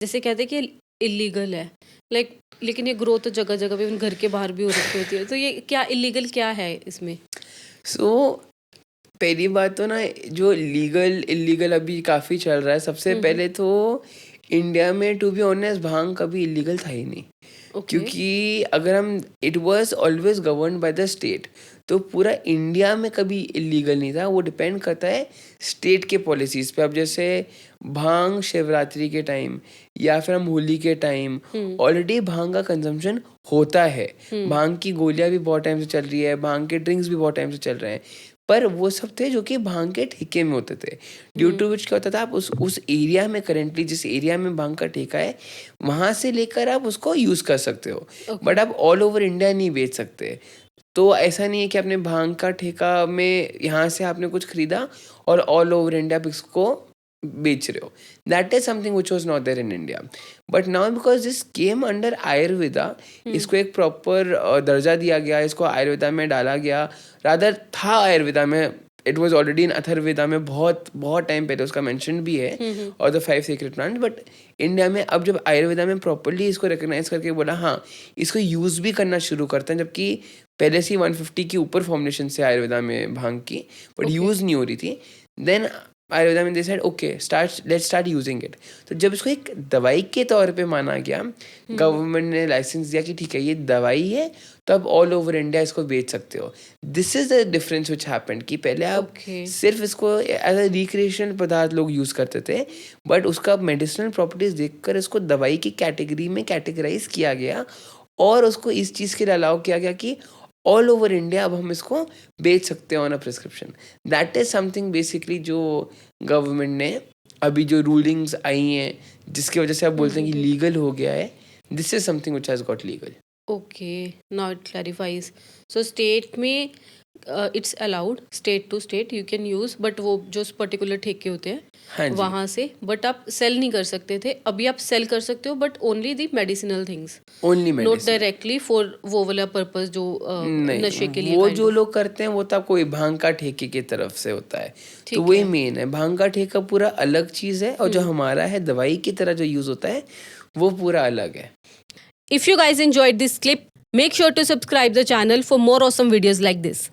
जैसे कहते हैं कि इलीगल है, लाइक लेकिन ये ग्रोथ तो जगह जगह पे घर के बाहर भी हो रखी होती है, तो ये क्या इलीगल क्या है इसमें? सो पहली बात तो ना, जो लीगल इलीगल अभी काफ़ी चल रहा है। सबसे पहले तो इंडिया में टू बी ऑनेस्ट भांग कभी इलीगल था ही नहीं, ओके। क्योंकि अगर हम it was always govern by the state, तो पूरा इंडिया में कभी इलीगल नहीं था। वो डिपेंड करता है स्टेट के पॉलिसीज़ पे। अब जैसे भांग शिवरात्रि के टाइम या फिर हम होली के टाइम ऑलरेडी भांग का कंजम्पशन होता है। भांग की गोलियां भी बहुत टाइम से चल रही है, भांग के ड्रिंक्स भी बहुत टाइम से चल रहे हैं, पर वो सब थे जो कि भांग के ठेके में होते थे। ड्यू टू विच क्या होता था, आप उस एरिया में करेंटली जिस एरिया में भांग का ठेका है वहाँ से लेकर आप उसको यूज़ कर सकते हो, बट आप ऑल ओवर इंडिया नहीं बेच सकते। तो ऐसा नहीं है कि आपने भांग का ठेका में यहाँ से आपने कुछ खरीदा और ऑल ओवर इंडिया आप इसको बेच रहे हो। That is something which was not there in India, but now because this came under Ayurveda, इसको एक प्रॉपर दर्जा दिया गया, इसको आयुर्वेदा में डाला गया। रादर था आयुर्वेदा में, it was already in Atharvaveda में, बहुत बहुत टाइम पहले उसका मेंशन भी है, और the 5 secret plant. But India में अब जब आयुर्वेदा में प्रॉपरली इसको रिकग्नाइज करके बोला हाँ इसको यूज़ भी करना शुरू करते हैं, जबकि पहले से 150 की ऊपर फॉर्मुलेशन से आयुर्वेदा में भांग की, बट यूज़ नहीं हो रही थी। देन आयुर्वेदा में they said okay let's start using it. तो जब इसको एक दवाई के तौर पे माना गया, गवर्नमेंट ने लाइसेंस दिया कि ठीक है ये दवाई है, तो अब ऑल ओवर इंडिया इसको बेच सकते हो। This is the difference which happened कि पहले आप सिर्फ इसको एज अ रिक्रिएशनल पदार्थ लोग यूज़ करते थे, बट उसका मेडिसिनल प्रॉपर्टीज देखकर इसको दवाई की कैटेगरी में कैटेगराइज किया गया, और उसको इस चीज़ के लिए अलाउ किया गया कि ऑल ओवर इंडिया अब हम इसको बेच सकते हैं on a prescription. That is something basically जो गवर्नमेंट ने अभी जो रूलिंग्स आई हैं जिसकी वजह से आप बोलते हैं कि लीगल हो गया है, this is something which has got legal. Okay, now it clarifies. So state में it's allowed, state to state you can use, but वो जो पर्टिकुलर ठेके होते हाँ हैं जी। वहाँ से, बट आप सेल नहीं कर सकते थे। अभी आप सेल कर सकते हो, but only the medicinal things, only not medicine. Directly for वो वाला पर्पस जो नशे के नहीं, लिए वो kind जो of। लोग करते हैं वो तो कोई भांग का ठेके की तरफ से होता है, तो ठीक वही है। मेन है। भांग का ठेका पूरा अलग चीज़ है, और जो हमारा है दवाई की तरह जो यूज़ होता है वो पूरा अलग है। If you guys enjoyed this clip, make sure to subscribe the channel for more awesome videos like this.